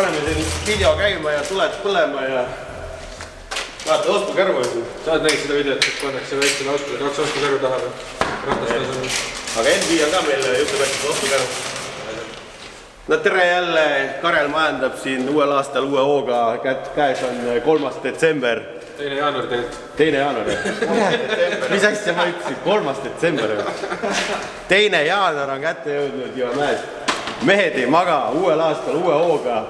paneme siin video käima ja tuled põlema ja vaata oskukäru. Sa oled näinud seda videot, et pannakse väiksele autole 2 oskukäru taha või? Ratastasel. Aga NV on ka meil jutupättis oskukäru. No tere jälle, Karel majandab siin uuel aastal uue hooga, käes on 3. detsember. 2. jaanuar tegelikult. 2. jaanuar. Mis asja ma ütlesin? 3. detsember. 2. jaanuar on kätte jõudnud ja näed, mehed ei maga uuel aastal uue hooga.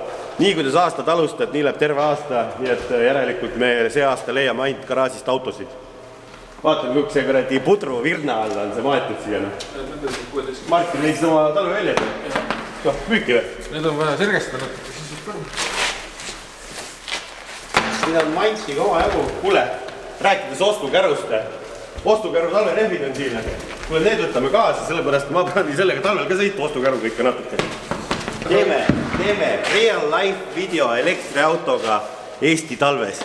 Nii kuidas aastad alustad, nii läheb terve aasta, nii et järelikult me see aasta leiame ainult garaažist autosid. Vaatame, kui see kuradi pudru virna all on see maetud siia. Martin leidsid oma talve välja. Müüki või? Need on vaja sergestanud. Siin on mantsiga oma jagu. Kuule, rääkides ostukärust. Ostukäru talverehvid on siin. Kuule, need võtame kaasa, sellepärast ma panin sellega talvel ka sõitu ostukäruga ikka natuke. Teeme real life video elektriautoga Eesti talves.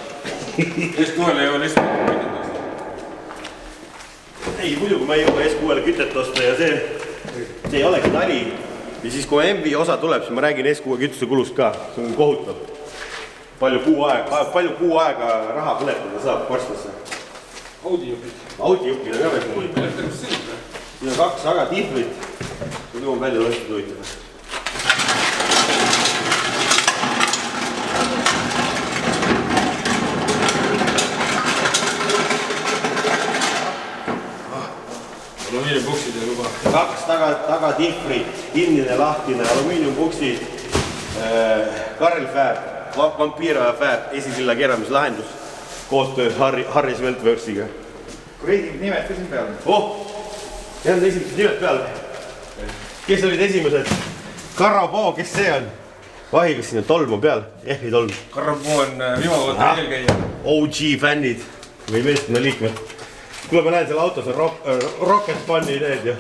S6-le ei ole lihtsalt kütet. Ei, muidu kui ma ei jõua S6-le kütet osta ja see ei olegi nali. Ja siis kui MV osa tuleb, siis ma räägin S6 kütuse kulust ka. See on kohutav. Palju kuu aega raha põletada saab korstesse. Audi-jupid. Audi-jupid on ka veel. Siin on 2 aga tihvlit. Kui nüüd on välja lõstud huvitama. Alumiiniumbuksid ja juba. 2 taga tihvrit, kinnine, lahtine, alumiiniumbuksid, Karel Fab, Vampiro ja Fab, esisilla keeramislahendus, koostöös Harris Weltworksiga. Kuredi nimed ka siin peal? Need on esimesed nimed peal. Kes olid esimesed? Karabo, kes see on? Vahi, kas siin on tolm on peal? Ehvi tolm. Karabo on vimavoota eelkäija. OG fännid või meeskonna liikmed. Kuule, ma näen, selle autos on rocket bunny need ja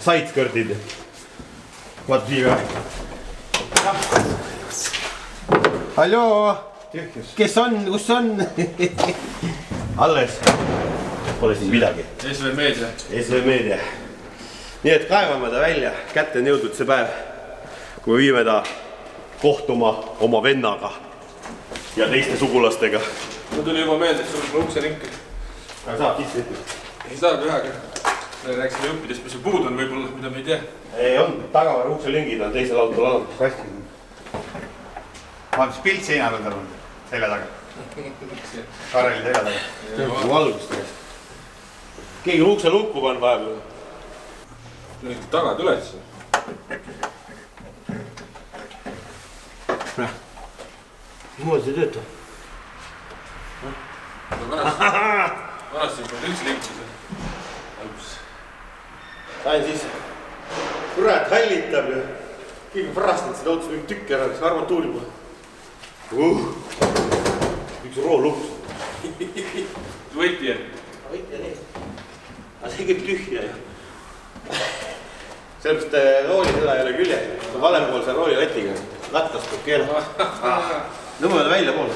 sideskirtid. Vaata siia ka. Halloo! Kes on? Kus on? Alles. Pole siin midagi. SV Meedia. SV Meedia. Nii et kaevame ta välja. Kätte on jõudnud see päev, kui me viime ta kohtuma oma vennaga ja teiste sugulastega. Ma tuli juba meelde, et sul ukse ringi. Aga saab sisse ütlema? Ei saab ühega. Me rääksime juppidest, mis see puud on võib-olla, mida me ei tea. Ei on, tagavara ukse lingid on teisel autol alates kasti. Ma olen pilt seinal on olnud, selja taga. Kareli selja taga. Kui valgust tehes. Keegi ukse lukku pann vahepeal. Nüüd tagad üles. Niimoodi see töötab. Vanasti polnud üldse linkuse. Sain sisse. Kurat, hallitab ju. Keegi frastanud seda autos mingi tükk ära, kes armatuuri pole. Üks rooluks. Võiti jääb. Võiti nii. Aga see kõik tühja ju. Sellepärast rooli seda ei ole külje. Valempoolse rooli letiga. Lattast peab keelama. Nõmmele välja poole.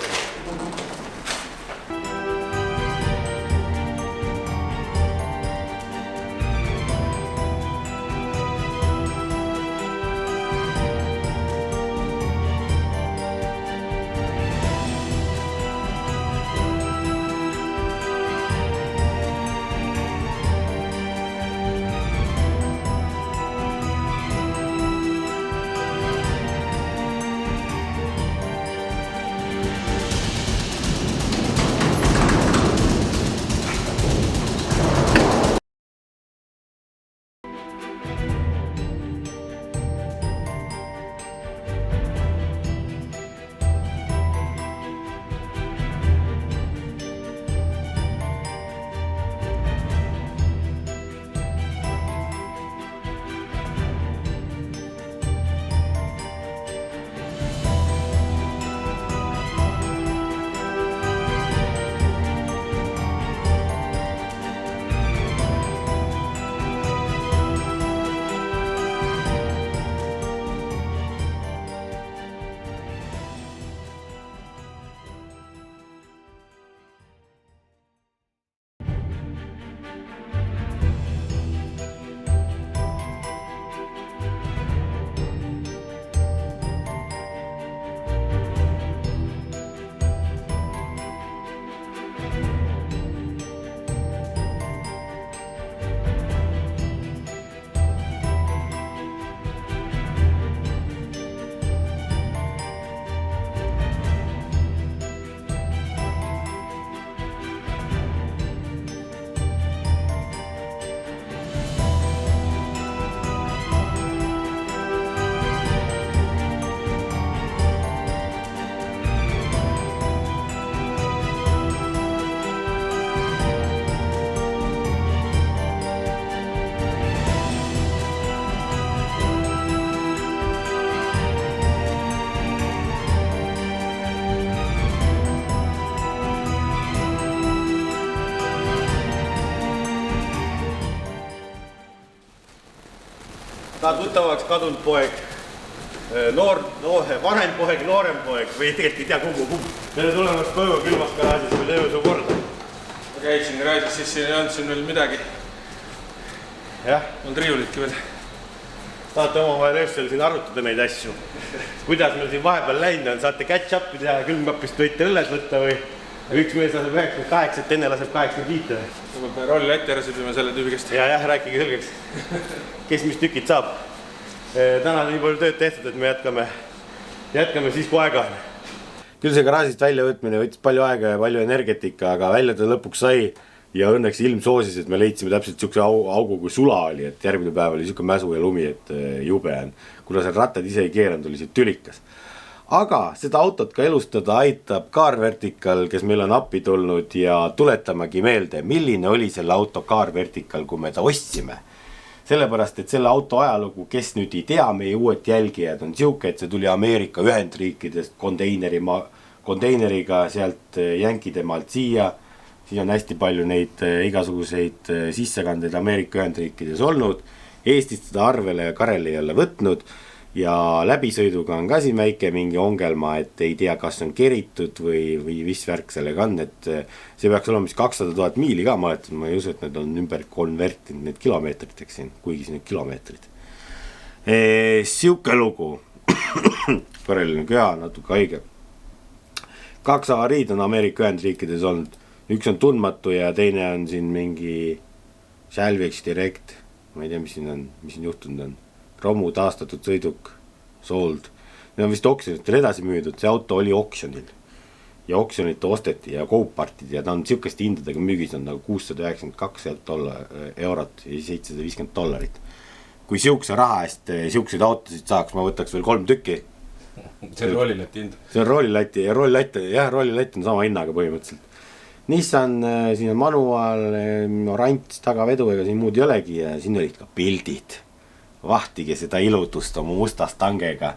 tuttavaks kadunud poeg, vanem poeg, noorem poeg või tegelikult ei tea kumb. Meile tulemas põõva külmas garaažis või teeme su korda. Ma käisin garaažis, siis ei olnud siin veel midagi. Jah. Olnud riiulitki veel. Saate omavahel öösel siin arutada neid asju. Kuidas meil siin vahepeal läinud on, saate catch-up'i teha, külmkapist võite õlled võtta või üks mees laseb 98, teine laseb 85. Ma pean rolli Läti ära sõbime selle tüübi käest. Ja, rääkige selgeks. Kes mis tükid saab. Täna on nii palju tööd tehtud, et me jätkame siis, kui aega on. Küll see garaažist väljavõtmine võttis palju aega ja palju energetika, aga välja ta lõpuks sai ja õnneks ilm soosis, et me leidsime täpselt siukse augu, kui sula oli, et järgmine päev oli siuke mäsu ja lumi, et jube on. Kuna seal rattad ise ei keeranud, oli see tülikas. Aga seda autot ka elustada aitab Car Vertical, kes meil on appi tulnud ja tuletamagi meelde, milline oli selle auto Car Vertical, kui me ta ostsime. Sellepärast, et selle auto ajalugu, kes nüüd ei tea, meie uued jälgijad on siuke, et see tuli Ameerika Ühendriikidest konteineriga sealt jänkide maalt siia. Siin on hästi palju neid igasuguseid sissekandeid Ameerika Ühendriikides olnud. Eestist seda arvele ja Karel ei ole võtnud. Ja läbisõiduga on ka siin väike mingi ongelma, et ei tea, kas on keritud või mis värk sellega on, et see peaks olema 200 000 miili ka, ma ei usu, et need on ümber konvertinud need kilomeetriteks siin, kuigi siin need kilomeetrid. Siuke lugu. Karel on köha, natuke haige. 2 avariid on Ameerika Ühendriikides olnud. Üks on tundmatu ja teine on siin mingi Salvage Direct. Ma ei tea, mis siin juhtunud on. Romu taastatud sõiduk, sold. Need on vist oksjonitel edasi müüdud, see auto oli oksjonil. Ja oksjonit osteti ja Cooppartid ja ta on siukeste hindadega müügis on nagu $692 eurot ja $750. Kui siukse raha eest siukseid autosid saaks, ma võtaks veel 3 tükki. See on roolilati hind. See on roolilati ja roolilati on sama hinnaga põhimõtteliselt. Nissan, siin on manuaal, orants tagavedu, ega siin muud ei olegi ja siin olid ka pildid. Vahtige seda ilutust oma mustast tangega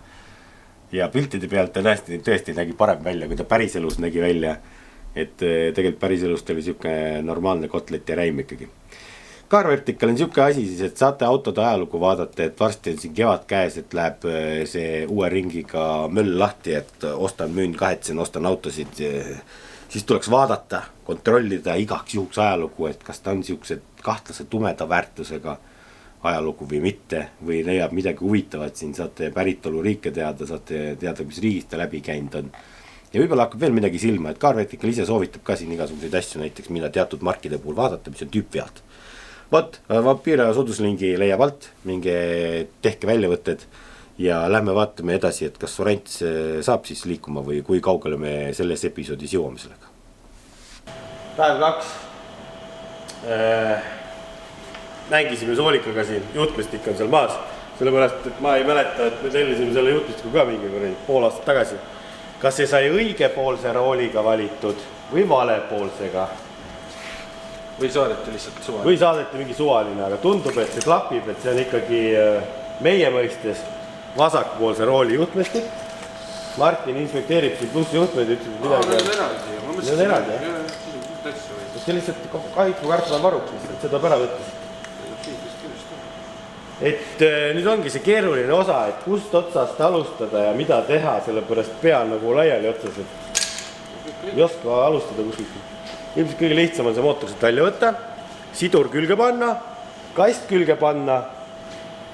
ja piltide pealt ta tõesti nägi parem välja, kui ta päriselus nägi välja, et tegelikult päriselust oli siuke normaalne kotlet ja räim ikkagi. Car Vertical on siuke asi siis, et saate autode ajalugu vaadata, et varsti on siin kevad käes, et läheb see uue ringiga möll lahti, et ostan, müün, kahetsen, ostan autosid, siis tuleks vaadata, kontrollida igaks juhuks ajalugu, et kas ta on siuksed kahtlase tumeda väärtusega ajalugu või mitte, või leiab midagi huvitavat siin, saate päritolu riike teada, saate teada, mis riigist ta läbi käinud on. Ja võib-olla hakkab veel midagi silma, et Car Vertical ise soovitab ka siin igasuguseid asju, näiteks mida teatud markide puhul vaadata, mis on tüüpvead. Vot, Vampira sooduslingi leiab alt, minge tehke väljavõtted ja lähme vaatame edasi, et kas Sorents saab siis liikuma või kui kaugele me selles episoodis jõuame sellega. Päev 2. Mängisime soolikaga siin, juhtmestik on seal maas, sellepärast, et ma ei mäleta, et me tellisime selle juhtmestiku ka mingi pool aastat tagasi. Kas see sai õigepoolse rooliga valitud või valepoolsega? Või saadeti lihtsalt suvaline? Või saadeti mingi suvaline, aga tundub, et see klapib, et see on ikkagi meie mõistes vasakpoolse rooli juhtmestik. Martin inspekteerib siin pluss juhtmed, ütleb midagi. Need on eraldi, jah? See lihtsalt kahjuks mu kartma varuk, lihtsalt seda pära võttes. Et nüüd ongi see keeruline osa, et kust otsast alustada ja mida teha, sellepärast pea nagu laiali otsas, et ei oska alustada kuskilt. Ilmselt kõige lihtsam on see mootorist välja võtta, sidur külge panna, kast külge panna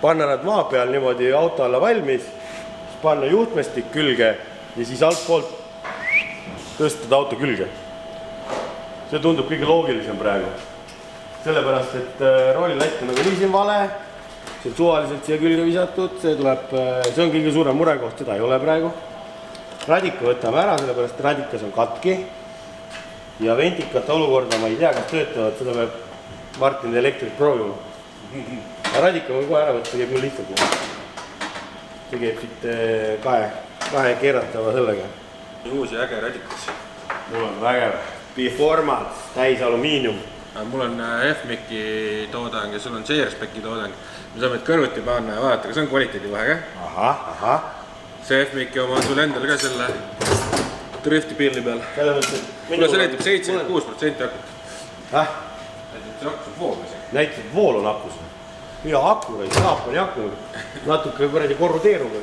nad maa peal niimoodi auto alla valmis, siis panna juhtmestik külge ja siis altpoolt tõstada auto külge. See tundub kõige loogilisem praegu. Sellepärast, et roolilatt on nagu nii siin vale, see on suvaliselt siia külge visatud, see on kõige suurem murekoht, seda ei ole praegu. Radika võtame ära, sellepärast radikas on katki ja ventikate olukorda ma ei tea, kas töötavad, seda peab Martin elektrit proovima. Radika võib kohe ära võtta, see käib mul lihtsalt. See käib siit kahe keeratava sellega. Uusi äge radikas. Mul on vägev. Performance, täis alumiinium. Mul on F-Mic'i toodang ja sul on CR-Spec'i toodang. Me saame kõrvuti panna ja vaadata, kas on kvaliteedi vahe, ka? Aha. See F-Mic'i oma on sul endal ka selle drifti pilli peal. Mulle see näitab 76% akut. Häh? Näitab, see akus on vool. Näitab vool on akus. ja aku, Jaapani aku. Natuke kuradi korrudeeruga.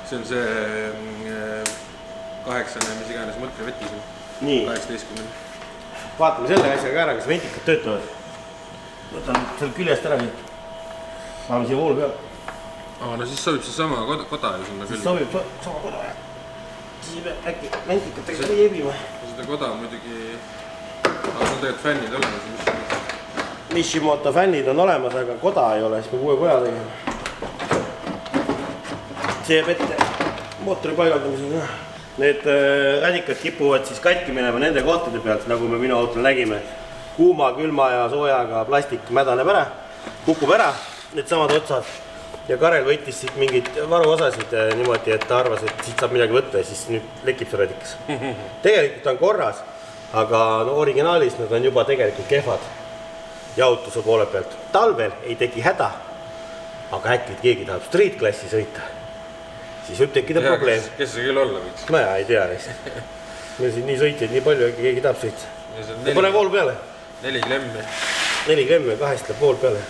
See on see 8, mis iganes mõtlevetis on. Nii. 18. Vaatame selle asja ka ära, kas ventikad töötavad. Võtan seal küljest ära nii. Saame siia voolu peal. No siis sobib see sama koda ju sinna küll. Siis sobib sama koda. Siis äkki ventikatega ei ebima. Seda koda muidugi... Aga on tegelikult fännid olemas. Mishimoto fännid on olemas, aga koda ei ole, siis peab uue koja tegema. See jääb ette mootori paigaldamisega. Need radikad kipuvad siis katki minema nende kohtade pealt, nagu me minu autol nägime. Kuuma, külma ja soojaga plastik mädaneb ära, kukub ära, need samad otsad. Ja Karel võttis siit mingid varuosasid niimoodi, et ta arvas, et siit saab midagi võtta ja siis nüüd lekib see radikas. Tegelikult on korras, aga originaalis nad on juba tegelikult kehvad jaotuse poole pealt. Talvel ei teki häda, aga äkki keegi tahab street klassi sõita. Siis võib tekkida probleem. Kes see küll olla võiks? No ja, ei tea neist. Meil siin nii sõitjaid nii palju, äkki keegi tahab sõita. Ja pane vool peale. 4 klemmi. 4 klemmi, 2 läheb vool peale.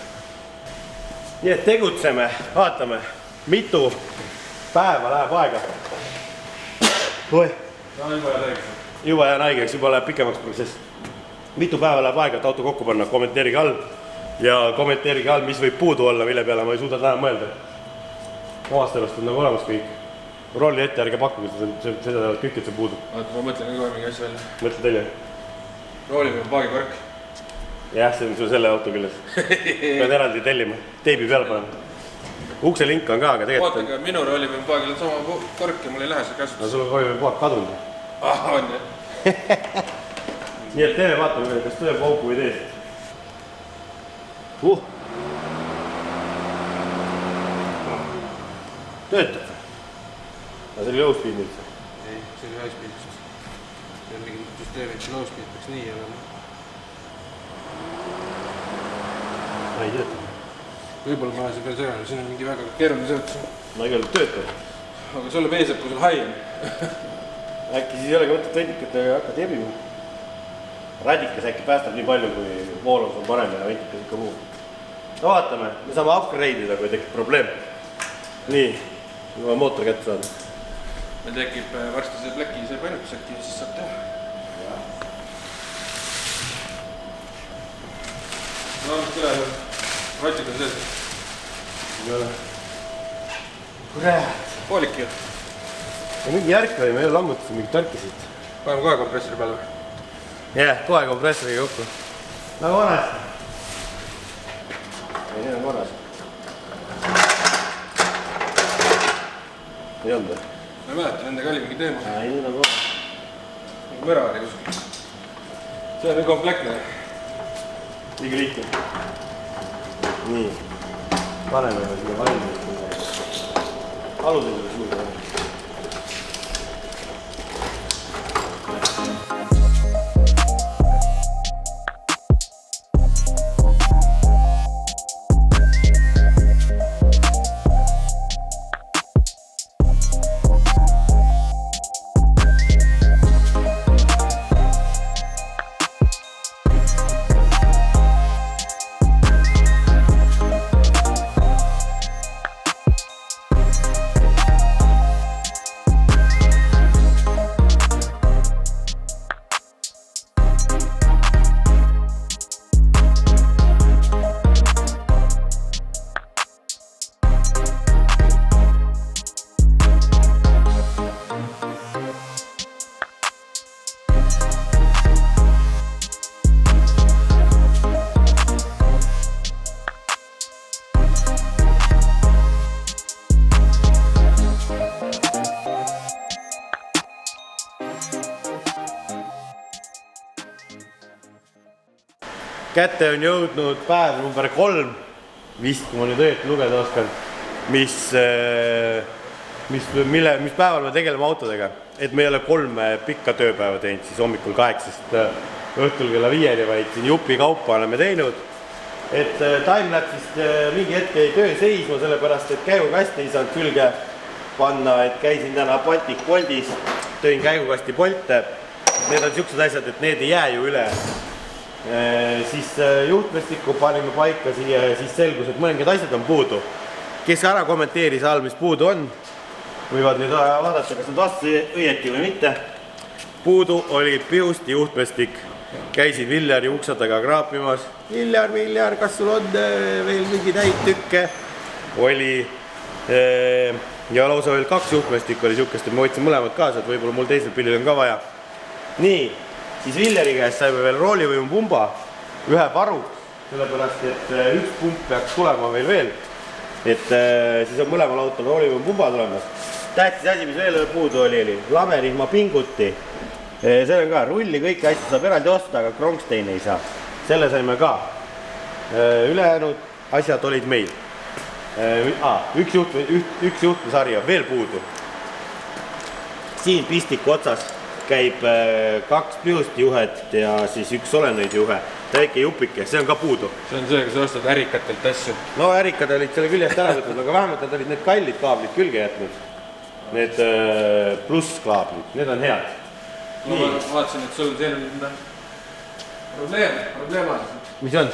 Nii et tegutseme, vaatame, mitu päeva läheb aega. Juba jään haigeks, juba läheb pikemaks protsess. Mitu päeva läheb aega, et auto kokku panna, kommenteerige all. Ja kommenteerige all, mis võib puudu olla, mille peale ma ei suuda täna mõelda. Omast elust on nagu olemas kõik. Rolli ette ärge pakkuge, seda teavad kõik, et see puudu. Vaata, ma mõtlen ka mingi asja välja. Mõtle teile. Roolime paagikork. Jah, see on sul selle auto küljes. Pead eraldi tellima, teibi peale panema. Ukse link on ka, aga tegelikult... Vaata, aga minu roolime paagil on sama kork ja mul ei lähe see käsutus. No sul on roolime paag kadunud. On jah. Nii et teeme vaatame, kas tööb auku või tees. Töötab. Aga see oli low-speed nüüd. Ei, see oli high-speed. See on mingi süsteem, et low-speed peaks nii olema. Ma ei tööta. Võib-olla ma olen see peal seganud, siin on mingi väga keeruline seletus. Ma igal töötab. Aga sulle peeseb, kui sul high on. Äkki siis ei olegi mõtet ventikatega hakata jebima. Radikas äkki päästab nii palju, kui voolus on parem ja ventikas ikka muu. No vaatame, me saame upgrade'ida, kui tekib probleem. Nii, juba mootor kätte saada. Meil tekib varsti see pläki, see painutus äkki ja siis saab teha. No, mis üle on? Vatid on sees. Ei ole. Kurat. Poolik ju. Ja mingi järk oli, me lammutasime mingit järki siit. Paneme kohe kompressori peale või? Jah, kohe kompressoriga kokku. Nagu vanas. Ei, need on vanas. Ei olnud või? Ma ei mäleta, nendega oli mingi teema. Ei, need on vanas. Nagu mõra oli kuskil. See on komplektne. Liigi lihtne. Nii. Paneme siia valmis. Alusega suuda. Kätte on jõudnud päev number 3, vist kui ma nüüd õieti lugeda oskan, mis päeval me tegeleme autodega. Et me ei ole 3 pikka tööpäeva teinud, siis hommikul 8 õhtul kella 5, vaid siin jupi kaupa oleme teinud. Et timelapsist mingi hetk jäi töö seisma, sellepärast et käigukasti ei saanud külge panna, et käisin täna Baltic Boltis, tõin käigukasti polte. Need on siuksed asjad, et need ei jää ju üle Siis juhtmestikku panime paika siia ja siis selgus, et mõningad asjad on puudu. Kes ära kommenteeris all, mis puudu on, võivad nüüd vaadata, kas nad vastasid õieti või mitte. Puudu oli Pihusti juhtmestik. Käisin Villeri ukse taga kraapimas. Viljar, kas sul on veel mingi täid tükke? Oli ja lausa veel 2 juhtmestikku oli siukest, et ma võtsin mõlemad kaasa, et võib-olla mul teisel pillil on ka vaja. Nii, siis Villeri käest saime veel roolivõimupumba, ühe varu, sellepärast et üks pump peaks tulema veel. Et siis on mõlemal autol roolivõimupumba tulemas. Tähtis asi, mis veel puudu oli lamerihma pinguti. See on ka, rulli kõiki asju saab eraldi osta, aga Krongsteini ei saa. Selle saime ka. Ülejäänud asjad olid meil. Üks juhtmesari on veel puudu. Siin pistiku otsas käib 2 Pihusti juhet ja siis 1 solenõid juhe. Väike jupike, see on ka puudu. See on see, kui sa ostad ärikatelt asju. No ärikad olid selle küljest ära võtnud, aga vähemalt nad olid need kallid kaablid külge jätnud. Need plusskaablid, need on head. Ma vaatasin, et sul on selline probleem. Mis on?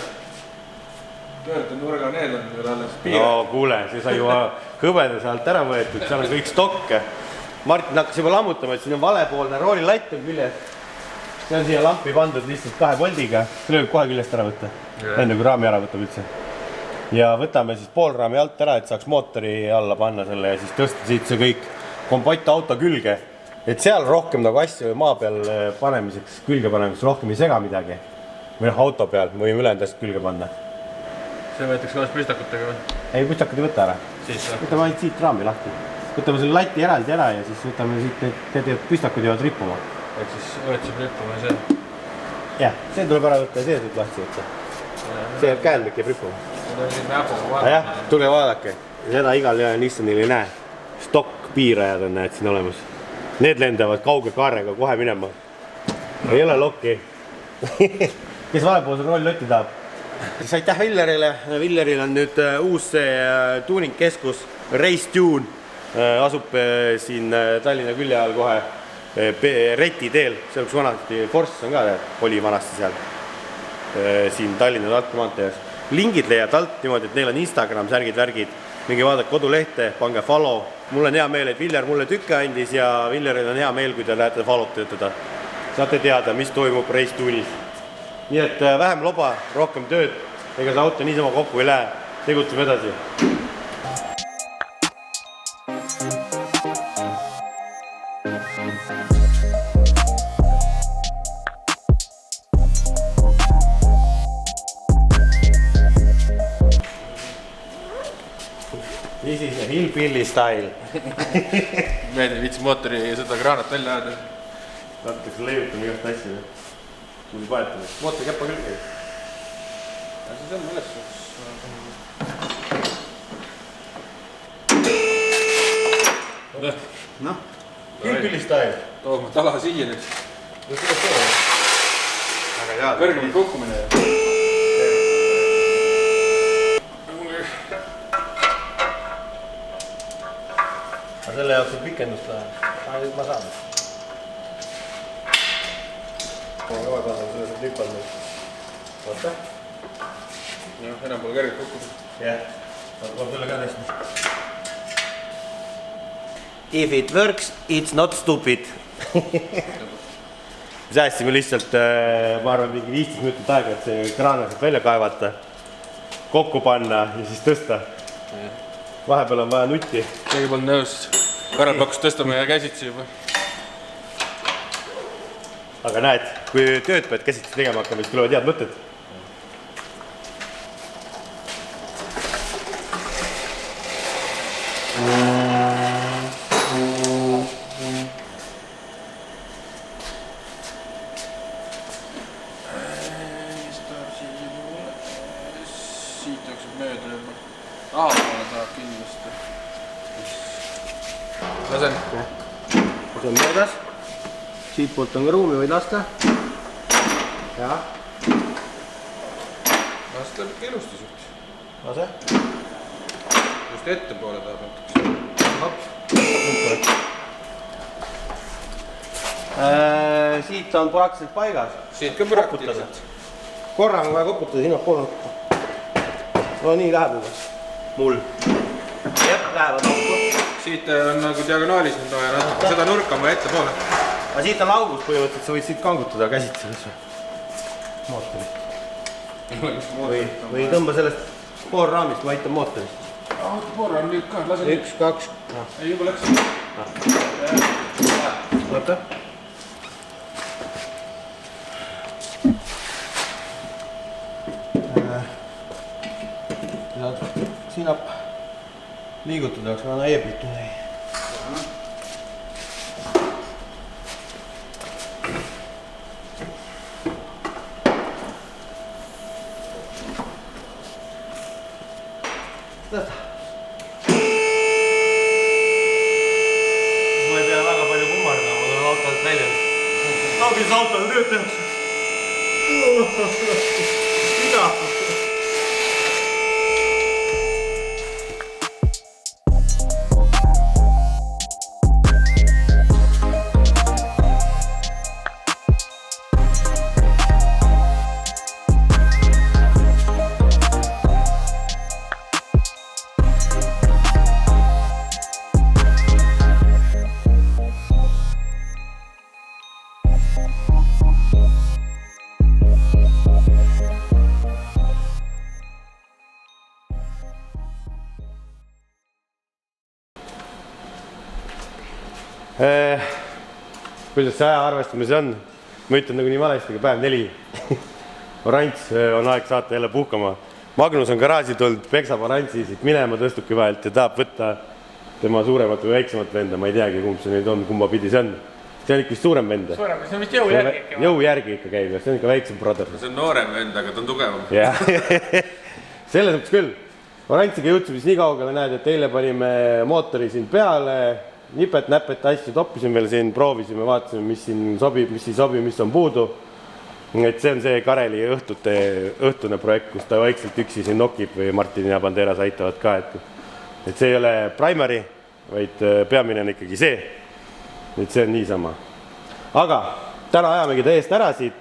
Pöörde nurga, need on veel alles piirad. No kuule, see sai juba hõbeda sealt ära võetud, seal on kõik stokke. Martin hakkas juba lammutama, et siin on valepoolne roolilatt on küljes. See on siia lampi pandud lihtsalt 2 poldiga. See lööb kohe küljest ära võtta. Enne kui raami ära võtab üldse. Ja võtame siis pool raami alt ära, et saaks mootori alla panna selle ja siis tõsta siit see kõik kompott auto külge. Et seal rohkem nagu asju maa peal panemiseks, külge panemiseks rohkem ei sega midagi. Või auto peal, me võime ülejäänud asjad külge panna. See võetakse kaas püstakutega või? Ei, püstakad ei võta ära. Võtame ainult siit raami lahti. Võtame selle lati eraldi ära ja siis võtame siit, need püstakud jäävad rippuma. Ehk siis õetsib rippuma see? Jah, see tuleb ära võtta ja see tuleb lahti võtta. See käendlik jääb rippuma. See on siin näpuga vaadata. Jah, tule vaadake. Seda igal Nissanil ei näe. Stokk piirajad on näed siin olemas. Need lendavad kauge kaarega kohe minema. Ei ole lokki. Kes valepoolse rolllotti tahab? Siis aitäh Villerile. Villeril on nüüd uus tuuningkeskus Race Tune. Asub siin Tallinna külje all kohe Reti teel. See oleks vanasti Forces on ka, oli vanasti seal. Siin Tallinna Tartu maantees. Lingid leiad alt niimoodi, et neil on Instagram, särgid, värgid. Mingi vaadake kodulehte, pange follow. Mul on hea meel, et Viller mulle tükke andis ja Villeril on hea meel, kui te lähete follow't töötada. Saate teada, mis toimub Race Tune'is. Nii et vähem loba, rohkem tööd. Ega see auto niisama kokku ei lähe. Tegutseme edasi. This is a hillbilly style. Meeldib vitsi mootori seda kraanat välja ajada. Tahetakse leiutama igast asju. Tuli paetamist. Mootori käppa küll käib. Ja siis on üles. Noh, hillbilly style. Toog ma tala siia nüüd. Väga hea. Kõrgemalt kukkumine. Aga selle jaoks on pikendust läheb. Nüüd ma saan. Ma kohe panen selle saab lipal nüüd. Vaata. Jah, enam pole kõrgelt kukkunud. Jah, tuleb selle ka tõesti. If it works, it's not stupid. Säästsime lihtsalt, ma arvan, mingi 15 minutit aega, et see kraana saab välja kaevata, kokku panna ja siis tõsta. Vahepeal on vaja nutti. Keegi polnud nõus. Karel pakkus tõstama ja käsitsi juba. Aga näed, kui tööd pead käsitsi tegema hakkama, siis tulevad head mõtted. Siit jookseb mööda juba. Aapale tahab kindlasti. Lasen. See on möödas. Siit poolt on ka ruumi, võid lasta. Ja. Lasta läheb ikka ilusti suht. Lase. Just ette poole tahab natuks. Siit on praktiliselt paigas. Siit ka praktiliselt. korra on vaja koputada sinnapoole. No nii läheb juba. Mul. Jep, lähevad auku. Siit on nagu diagonaalis nüüd vaja natuke seda nurka on vaja ettepoole. Aga siit on augus põhimõtteliselt, sa võid siit kangutada käsitsedes. Mootorit. Või tõmba sellest poolraamist, ma aitan mootorist. Pool on nüüd ka, lase nüüd. 1, 2. Ei, juba läks. Oota. Siin saab liigutada, aga on eeblit. Ma ei pea väga palju kummardama, ma tulen autolt välja. Mis autol tööd tehakse? Mida? Kuidas see aja arvestamise on? Ma ütlen nagu nii valesti, aga päev 4. Orants on aeg saata jälle puhkama. Magnus on garaaži tulnud, peksab Orantsi siit minema tõstuki vahelt ja tahab võtta tema suuremat või väiksemat venda. Ma ei teagi, kumb see nüüd on, kumba pidi see on. See on ikka vist suurem vend. Suurem, see on vist jõu järgi ikka. Jõu järgi ikka käib ja see on ikka väiksem brother. See on noorem vend, aga ta on tugevam. Jah, selles mõttes küll. Orantsiga jõudsime siis nii kaugele, näed, et eile panime mootori siin peale. Nipet-näpet asju toppisime veel siin, proovisime, vaatasime, mis siin sobib, mis ei sobi, mis on puudu. Et see on see Kareli õhtune projekt, kus ta vaikselt üksi siin nokib või Martin ja Banderas aitavad ka. Et see ei ole primary, vaid peamine on ikkagi see. Et see on niisama. Aga täna ajamegi ta eest ära siit,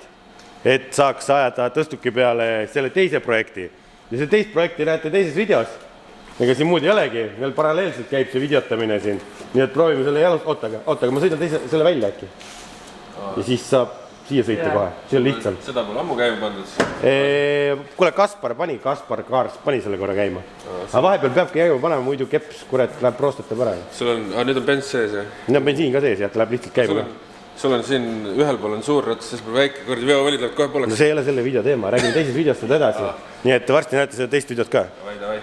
et saaks ajada tõstuki peale selle teise projekti. Ja see teist projekti näete teises videos. Ega siin muud ei olegi, meil paralleelselt käib see videotamine siin. Nii et proovime selle jalust, ootaga, ma sõidan selle välja äkki. Ja siis saab siia sõita kohe, see on lihtsalt. Seda pole ammu käima pandud. Kuule, Kaspar Kaars pani selle korra käima. Aga vahepeal peabki käima panema, muidu keps, kurat, läheb proostata pära. Nüüd on bens sees, jah? Nüüd on bensiin ka sees, jah, ta läheb lihtsalt käima. Sul on siin, ühel pool on suur rats, siis väike kordi veovõli tuleb kohe pooleks. No see ei ole selle video teema, räägime teisest videost nüüd edasi. Nii et varsti näete seda teist videot ka. Davai.